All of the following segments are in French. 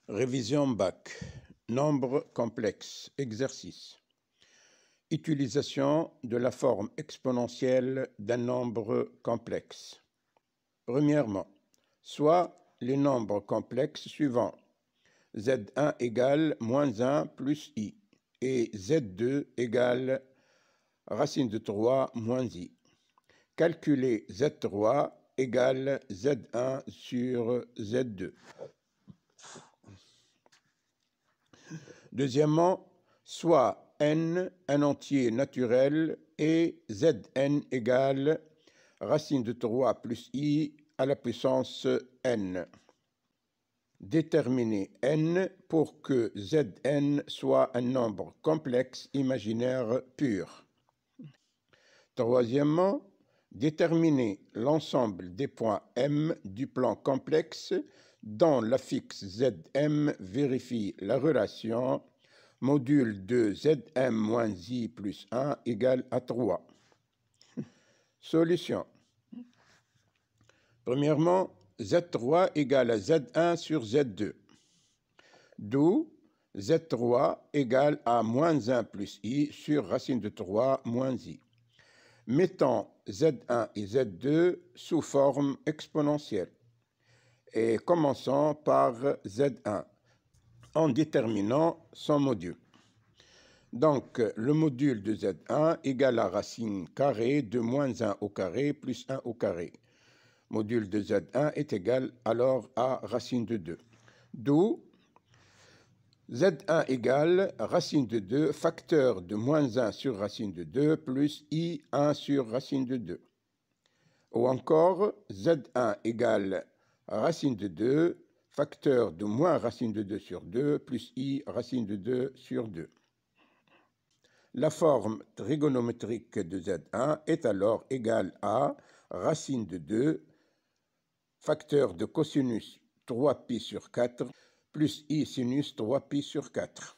Révision bac. Nombre complexe. Exercice. Utilisation de la forme exponentielle d'un nombre complexe. Premièrement, soit les nombres complexes suivants. Z1 égale moins 1 plus i et Z2 égale racine de 3 moins i. Calculer Z3 égale Z1 sur Z2. Deuxièmement, soit n un entier naturel et Zn égale racine de 3 plus i à la puissance n. Déterminer n pour que Zn soit un nombre complexe imaginaire pur. Troisièmement, déterminer l'ensemble des points m du plan complexe dont l'affixe Zm vérifie la relation module de Zm moins i plus 1 égale à 3. Solution. Premièrement, Z3 égale à Z1 sur Z2, d'où Z3 égale à moins 1 plus i sur racine de 3 moins i. Mettons Z1 et Z2 sous forme exponentielle et commençons par Z1 en déterminant son module. Donc, le module de Z1 égale à racine carrée de moins 1 au carré plus 1 au carré. Module de Z1 est égal alors à racine de 2. D'où Z1 égale racine de 2 facteur de moins 1 sur racine de 2 plus I1 sur racine de 2. Ou encore Z1 égale racine de 2 facteur de moins racine de 2 sur 2 plus I racine de 2 sur 2. La forme trigonométrique de Z1 est alors égale à racine de 2 facteur de cosinus 3π sur 4 plus I sinus 3π sur 4.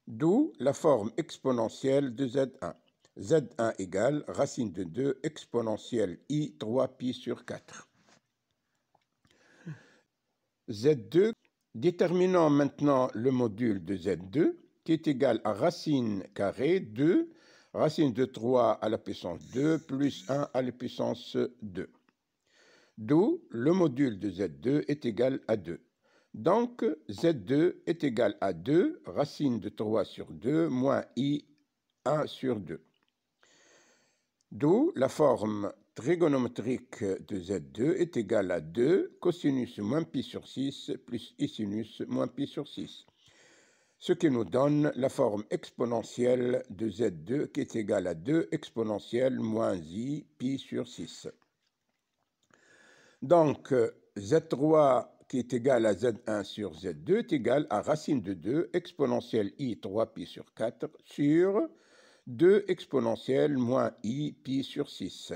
D'où la forme exponentielle de Z1. Z1 égale racine de 2 exponentielle I 3π sur 4. Z2, déterminons maintenant le module de Z2 qui est égal à racine carrée 2 racine de 3 à la puissance 2 plus 1 à la puissance 2. D'où le module de Z2 est égal à 2. Donc, Z2 est égal à 2 racine de 3 sur 2 moins I 1 sur 2. D'où la forme trigonométrique de Z2 est égale à 2 cosinus moins π sur 6 plus I sinus moins π sur 6. Ce qui nous donne la forme exponentielle de Z2 qui est égale à 2 exponentielle moins I π sur 6. Donc, Z3 qui est égal à Z1 sur Z2 est égal à racine de 2 exponentielle I 3π sur 4 sur 2 exponentielle moins I π sur 6.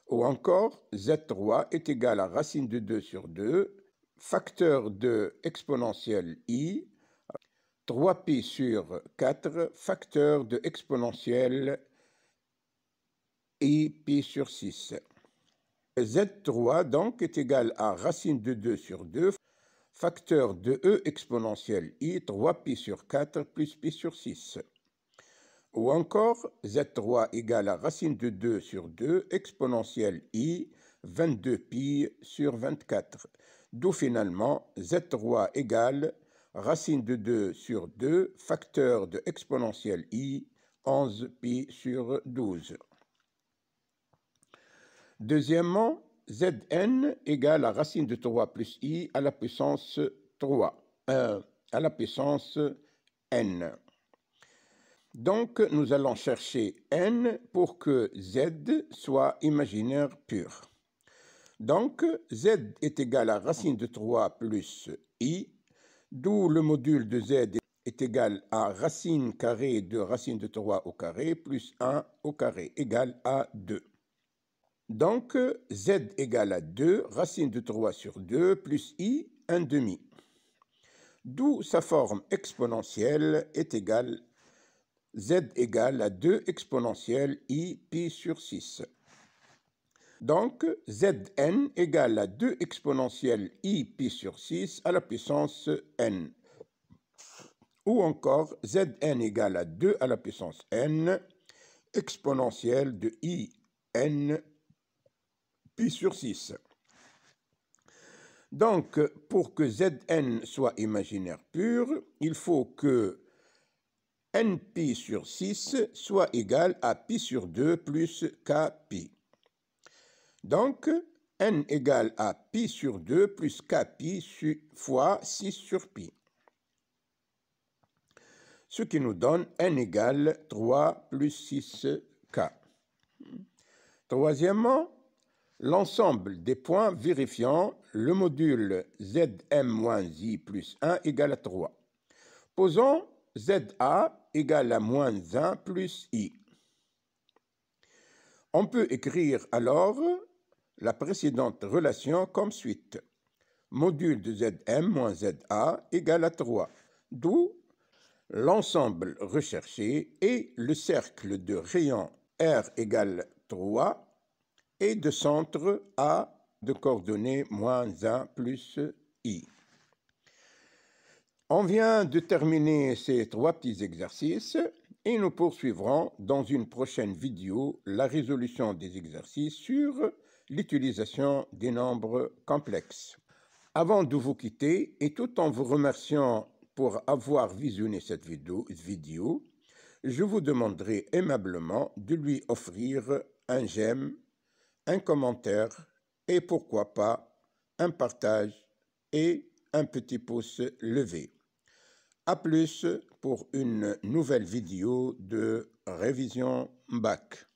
Ou encore, Z3 est égal à racine de 2 sur 2 facteur de exponentielle I 3π sur 4 facteur de exponentielle I π sur 6. Z3 donc est égal à racine de 2 sur 2 facteur de E exponentielle I 3π sur 4 plus π sur 6. Ou encore Z3 égale à racine de 2 sur 2 exponentielle I 22π sur 24. D'où finalement Z3 égale racine de 2 sur 2 facteur de exponentielle I 11π sur 12. Deuxièmement, Zn égale à racine de 3 plus i à la puissance 3, à la puissance n. Donc, nous allons chercher n pour que z soit imaginaire pur. Donc, z est égal à racine de 3 plus i, d'où le module de z est égal à racine carrée de racine de 3 au carré plus 1 au carré égale à 2. Donc, z égale à 2 racine de 3 sur 2 plus i 1 demi. D'où sa forme exponentielle est égale z égale à 2 exponentielle I π sur 6. Donc, Zn égale à 2 exponentielle i pi sur 6 à la puissance n. Ou encore, Zn égale à 2 à la puissance n exponentielle de i n pi sur 6. Donc, pour que Zn soit imaginaire pur, il faut que npi sur 6 soit égal à pi sur 2 plus kpi. Donc, n égale à pi sur 2 plus kpi fois 6 sur pi. Ce qui nous donne n égale 3 plus 6k. Troisièmement, l'ensemble des points vérifiant le module Zm-i plus 1 égale à 3. Posons Za égale à moins 1 plus i. On peut écrire alors la précédente relation comme suite. Module de Zm moins Za égale à 3, d'où l'ensemble recherché est le cercle de rayon R égale 3 et de centre A de coordonnées moins 1 plus I. On vient de terminer ces 3 petits exercices et nous poursuivrons dans une prochaine vidéo la résolution des exercices sur l'utilisation des nombres complexes. Avant de vous quitter, et tout en vous remerciant pour avoir visionné cette vidéo, je vous demanderai aimablement de lui offrir un j'aime, un commentaire et pourquoi pas un partage et un petit pouce levé. À plus pour une nouvelle vidéo de révision bac.